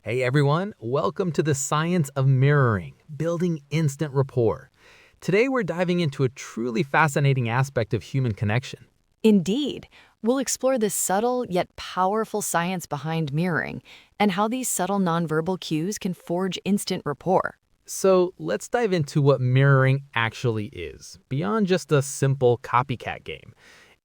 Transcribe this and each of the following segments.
Hey everyone, welcome to the science of mirroring, building instant rapport. Today we're diving into a truly fascinating aspect of human connection. Indeed, we'll explore the subtle yet powerful science behind mirroring and how these subtle nonverbal cues can forge instant rapport. So let's dive into what mirroring actually is, beyond just a simple copycat game.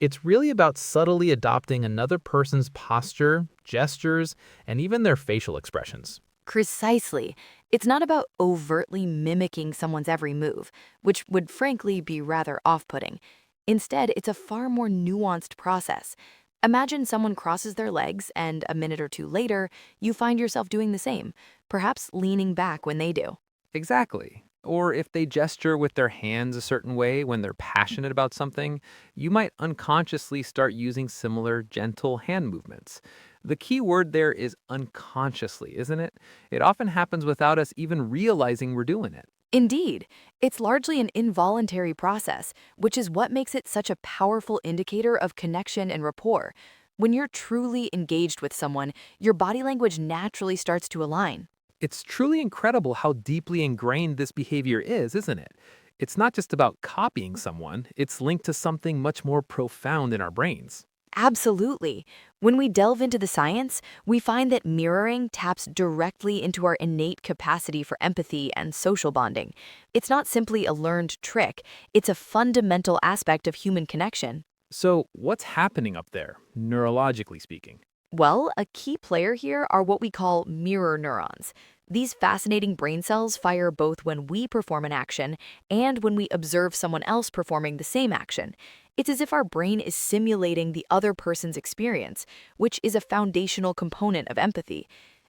It's really about subtly adopting another person's posture, gestures, and even their facial expressions. Precisely. It's not about overtly mimicking someone's every move, which would frankly be rather off putting. Instead, it's a far more nuanced process. Imagine someone crosses their legs, and a minute or two later, you find yourself doing the same, perhaps leaning back when they do. Exactly. Or if they gesture with their hands a certain way when they're passionate about something, you might unconsciously start using similar gentle hand movements. The key word there is unconsciously, isn't it? It often happens without us even realizing we're doing it. Indeed, it's largely an involuntary process, which is what makes it such a powerful indicator of connection and rapport. When you're truly engaged with someone, your body language naturally starts to align. It's truly incredible how deeply ingrained this behavior is, isn't it? It's not just about copying someone, it's linked to something much more profound in our brains. Absolutely. When we delve into the science, we find that mirroring taps directly into our innate capacity for empathy and social bonding. It's not simply a learned trick, it's a fundamental aspect of human connection. So, what's happening up there, neurologically speaking? Well, a key player here are what we call mirror neurons. These fascinating brain cells fire both when we perform an action and when we observe someone else performing the same action. It's as if our brain is simulating the other person's experience, which is a foundational component of empathy.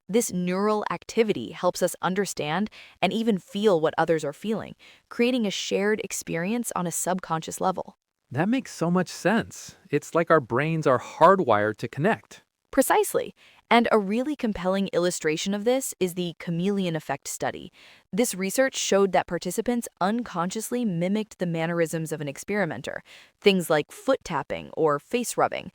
This neural activity helps us understand and even feel what others are feeling, creating a shared experience on a subconscious level. That makes so much sense. It's like our brains are hardwired to connect. Precisely. And a really compelling illustration of this is the chameleon effect study. This research showed that participants unconsciously mimicked the mannerisms of an experimenter, things like foot tapping or face rubbing.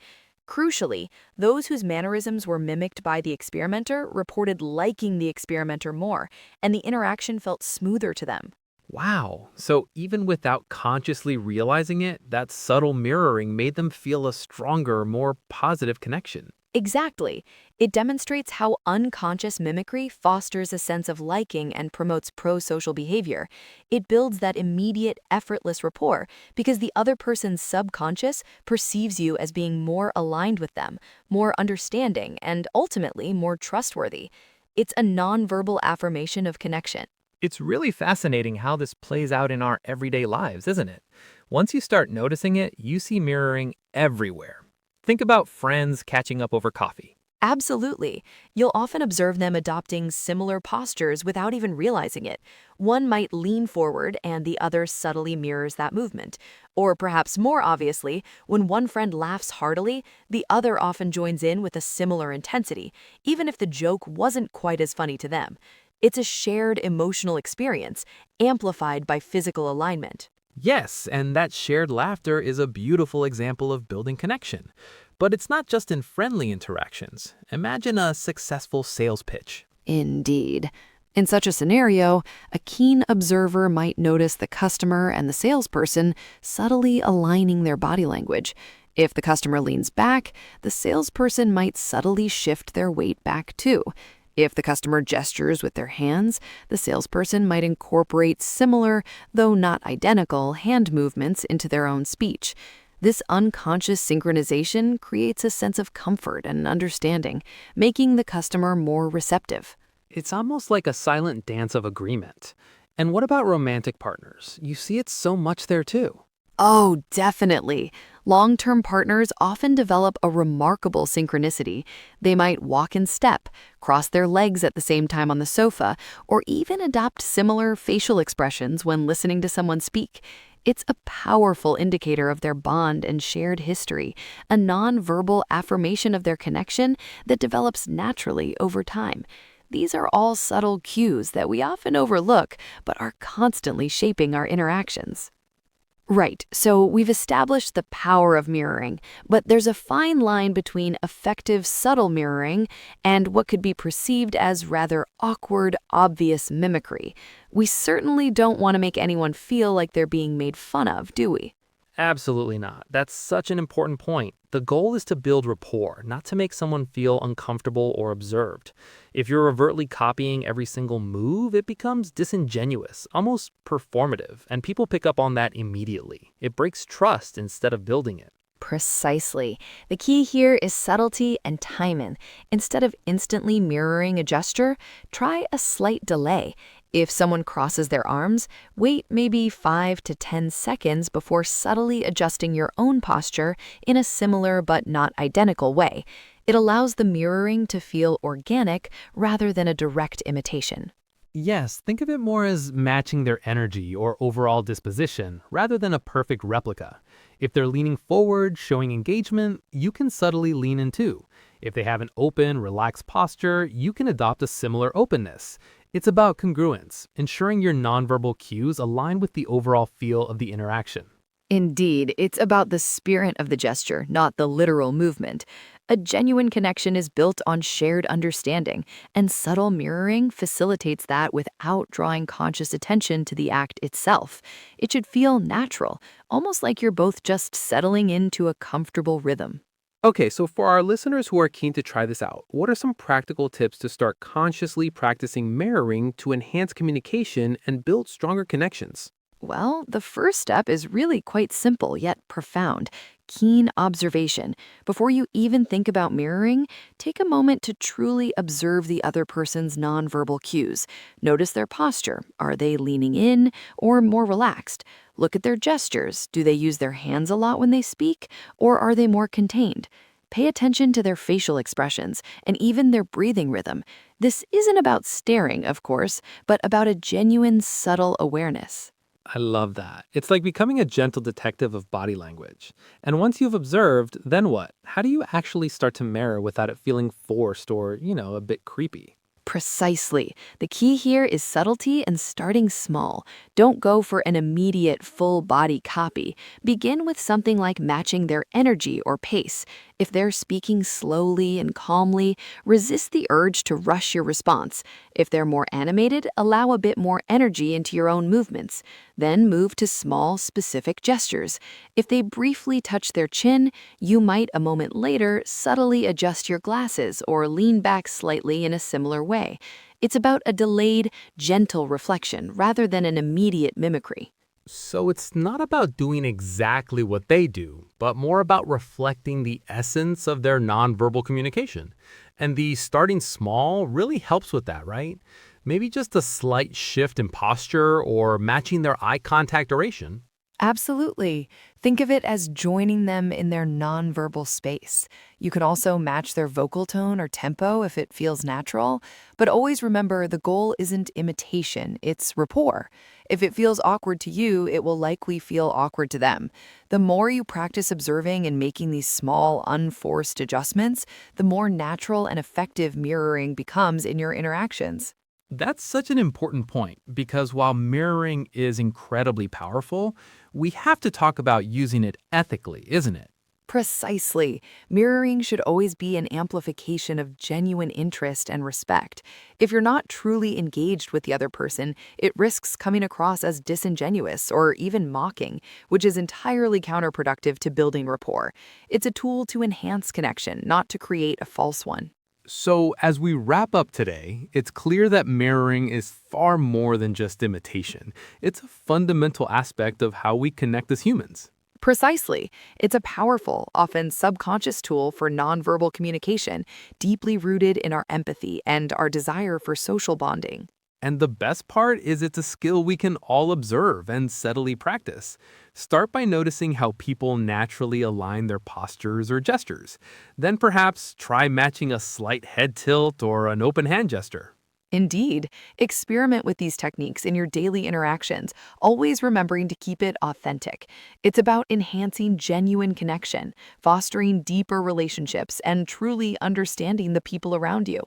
Crucially, those whose mannerisms were mimicked by the experimenter reported liking the experimenter more, and the interaction felt smoother to them. Wow. So, even without consciously realizing it, that subtle mirroring made them feel a stronger, more positive connection. Exactly. It demonstrates how unconscious mimicry fosters a sense of liking and promotes pro-social behavior. It builds that immediate, effortless rapport because the other person's subconscious perceives you as being more aligned with them, more understanding, and ultimately more trustworthy. It's a nonverbal affirmation of connection. It's really fascinating how this plays out in our everyday lives, isn't it? Once you start noticing it, you see mirroring everywhere. Think about friends catching up over coffee. Absolutely. You'll often observe them adopting similar postures without even realizing it. One might lean forward and the other subtly mirrors that movement. Or perhaps more obviously, when one friend laughs heartily, the other often joins in with a similar intensity, even if the joke wasn't quite as funny to them. It's a shared emotional experience, amplified by physical alignment. Yes, and that shared laughter is a beautiful example of building connection. But it's not just in friendly interactions. Imagine a successful sales pitch. Indeed. In such a scenario, a keen observer might notice the customer and the salesperson subtly aligning their body language. If the customer leans back, the salesperson might subtly shift their weight back too. If the customer gestures with their hands, the salesperson might incorporate similar, though not identical, hand movements into their own speech. This unconscious synchronization creates a sense of comfort and understanding, making the customer more receptive. It's almost like a silent dance of agreement. And what about romantic partners? You see it so much there too. Oh, definitely. Long-term partners often develop a remarkable synchronicity. They might walk in step, cross their legs at the same time on the sofa, or even adopt similar facial expressions when listening to someone speak. It's a powerful indicator of their bond and shared history, a nonverbal affirmation of their connection that develops naturally over time. These are all subtle cues that we often overlook, but are constantly shaping our interactions. Right, so we've established the power of mirroring, but there's a fine line between effective, subtle mirroring and what could be perceived as rather awkward, obvious mimicry. We certainly don't want to make anyone feel like they're being made fun of, do we? Absolutely not. That's such an important point. The goal is to build rapport, not to make someone feel uncomfortable or observed. If you're overtly copying every single move, it becomes disingenuous, almost performative, and people pick up on that immediately. It breaks trust instead of building it. Precisely. The key here is subtlety and timing. Instead of instantly mirroring a gesture, try a slight delay. If someone crosses their arms, wait maybe 5 to 10 seconds before subtly adjusting your own posture in a similar but not identical way. It allows the mirroring to feel organic rather than a direct imitation. Yes, think of it more as matching their energy or overall disposition rather than a perfect replica. If they're leaning forward, showing engagement, you can subtly lean in too. If they have an open, relaxed posture, you can adopt a similar openness. It's about congruence, ensuring your nonverbal cues align with the overall feel of the interaction. Indeed, it's about the spirit of the gesture, not the literal movement. A genuine connection is built on shared understanding, and subtle mirroring facilitates that without drawing conscious attention to the act itself. It should feel natural, almost like you're both just settling into a comfortable rhythm. Okay, so for our listeners who are keen to try this out, what are some practical tips to start consciously practicing mirroring to enhance communication and build stronger connections? Well, the first step is really quite simple yet profound. Keen observation. Before you even think about mirroring, take a moment to truly observe the other person's nonverbal cues. Notice their posture. Are they leaning in or more relaxed? Look at their gestures. Do they use their hands a lot when they speak, or are they more contained? Pay attention to their facial expressions and even their breathing rhythm. This isn't about staring, of course, but about a genuine, subtle awareness. I love that. It's like becoming a gentle detective of body language. And once you've observed, then what? How do you actually start to mirror without it feeling forced or, a bit creepy? Precisely. The key here is subtlety and starting small. Don't go for an immediate full body copy. Begin with something like matching their energy or pace. If they're speaking slowly and calmly, resist the urge to rush your response. If they're more animated, allow a bit more energy into your own movements. Then move to small, specific gestures. If they briefly touch their chin, you might a moment later subtly adjust your glasses or lean back slightly in a similar way. It's about a delayed, gentle reflection rather than an immediate mimicry. So it's not about doing exactly what they do, but more about reflecting the essence of their nonverbal communication. And the starting small really helps with that, right? Maybe just a slight shift in posture or matching their eye contact duration. Absolutely. Think of it as joining them in their nonverbal space. You can also match their vocal tone or tempo if it feels natural, but always remember the goal isn't imitation, it's rapport. If it feels awkward to you, it will likely feel awkward to them. The more you practice observing and making these small, unforced adjustments, the more natural and effective mirroring becomes in your interactions. That's such an important point because while mirroring is incredibly powerful, we have to talk about using it ethically, isn't it? Precisely. Mirroring should always be an amplification of genuine interest and respect. If you're not truly engaged with the other person, it risks coming across as disingenuous or even mocking, which is entirely counterproductive to building rapport. It's a tool to enhance connection, not to create a false one. So, as we wrap up today, it's clear that mirroring is far more than just imitation. It's a fundamental aspect of how we connect as humans. Precisely. It's a powerful, often subconscious tool for nonverbal communication, deeply rooted in our empathy and our desire for social bonding. And the best part is it's a skill we can all observe and steadily practice. Start by noticing how people naturally align their postures or gestures. Then perhaps try matching a slight head tilt or an open hand gesture. Indeed, experiment with these techniques in your daily interactions, always remembering to keep it authentic. It's about enhancing genuine connection, fostering deeper relationships, and truly understanding the people around you.